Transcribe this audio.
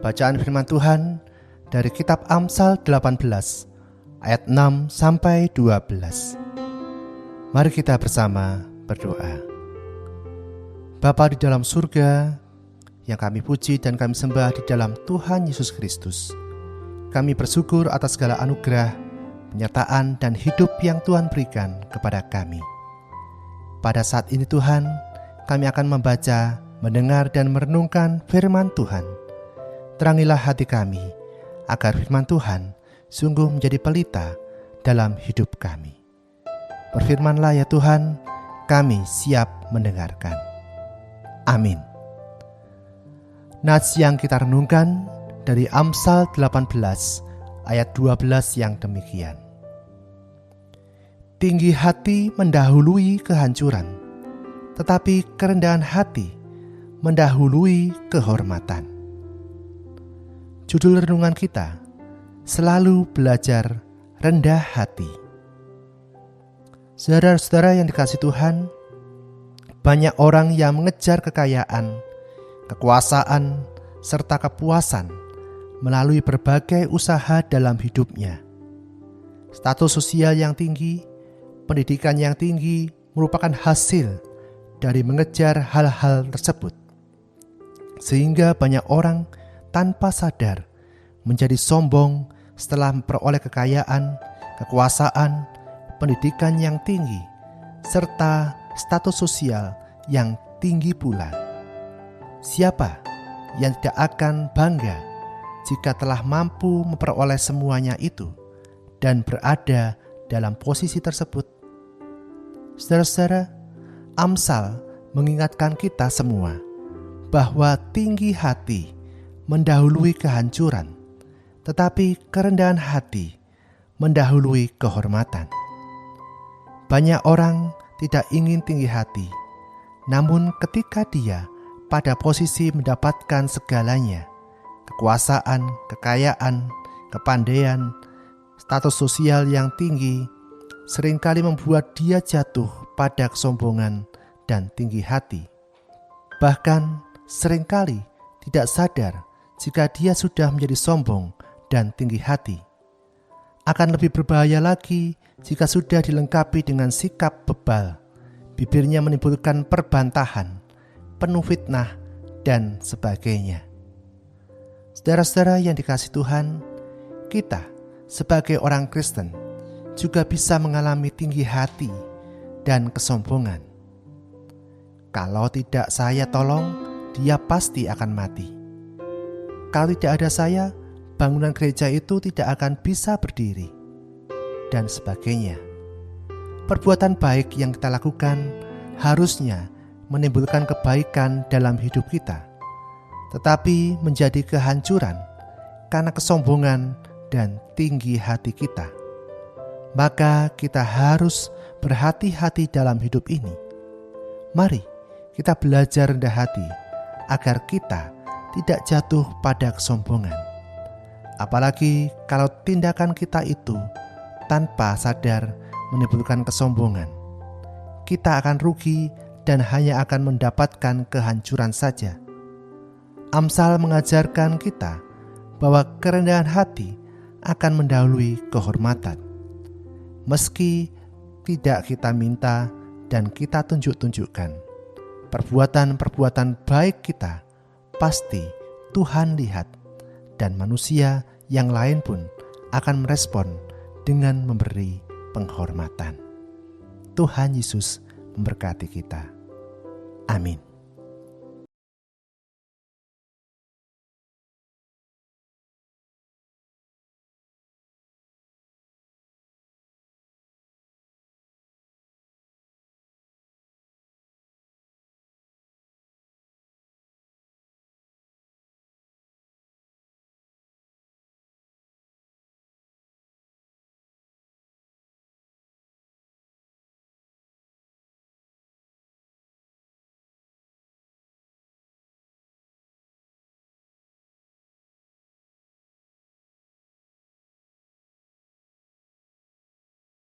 Bacaan firman Tuhan dari kitab Amsal 18 ayat 6 sampai 12. Mari kita bersama berdoa. Bapa di dalam surga, yang kami puji dan kami sembah di dalam Tuhan Yesus Kristus, kami bersyukur atas segala anugerah, penyertaan dan hidup yang Tuhan berikan kepada kami. Pada saat ini Tuhan, kami akan membaca, mendengar dan merenungkan firman Tuhan. Terangilah hati kami, agar firman Tuhan sungguh menjadi pelita dalam hidup kami. Berfirmanlah ya Tuhan, kami siap mendengarkan. Amin. Nats yang kita renungkan dari Amsal 18 ayat 12 yang demikian. Tinggi hati mendahului kehancuran, tetapi kerendahan hati mendahului kehormatan. Judul renungan kita, selalu belajar rendah hati. Saudara-saudara yang dikasihi Tuhan, banyak orang yang mengejar kekayaan, kekuasaan, serta kepuasan melalui berbagai usaha dalam hidupnya. Status sosial yang tinggi, pendidikan yang tinggi merupakan hasil dari mengejar hal-hal tersebut. Sehingga banyak orang tanpa sadar menjadi sombong setelah memperoleh kekayaan, kekuasaan, pendidikan yang tinggi, serta status sosial yang tinggi pula. Siapa yang tidak akan bangga jika telah mampu memperoleh semuanya itu dan berada dalam posisi tersebut? Saudara-saudara, Amsal mengingatkan kita semua bahwa tinggi hati mendahului kehancuran, tetapi kerendahan hati mendahului kehormatan. Banyak orang tidak ingin tinggi hati, namun ketika dia pada posisi mendapatkan segalanya, kekuasaan, kekayaan, kepandaian, status sosial yang tinggi, seringkali membuat dia jatuh pada kesombongan dan tinggi hati. Bahkan seringkali tidak sadar jika dia sudah menjadi sombong dan tinggi hati. Akan lebih berbahaya lagi jika sudah dilengkapi dengan sikap bebal, bibirnya menimbulkan perbantahan, penuh fitnah, dan sebagainya. Saudara-saudara yang dikasihi Tuhan, kita sebagai orang Kristen juga bisa mengalami tinggi hati dan kesombongan. Kalau tidak saya tolong, dia pasti akan mati. Kalau tidak ada saya, bangunan gereja itu tidak akan bisa berdiri, dan sebagainya. Perbuatan baik yang kita lakukan harusnya menimbulkan kebaikan dalam hidup kita, tetapi menjadi kehancuran karena kesombongan dan tinggi hati kita. Maka kita harus berhati-hati dalam hidup ini. Mari kita belajar rendah hati agar kita tidak jatuh pada kesombongan. Apalagi kalau tindakan kita itu tanpa sadar menimbulkan kesombongan. Kita akan rugi dan hanya akan mendapatkan kehancuran saja. Amsal mengajarkan kita bahwa kerendahan hati akan mendahului kehormatan. Meski tidak kita minta dan kita tunjuk-tunjukkan, perbuatan-perbuatan baik kita pasti Tuhan lihat, dan manusia yang lain pun akan merespon dengan memberi penghormatan. Tuhan Yesus memberkati kita. Amin.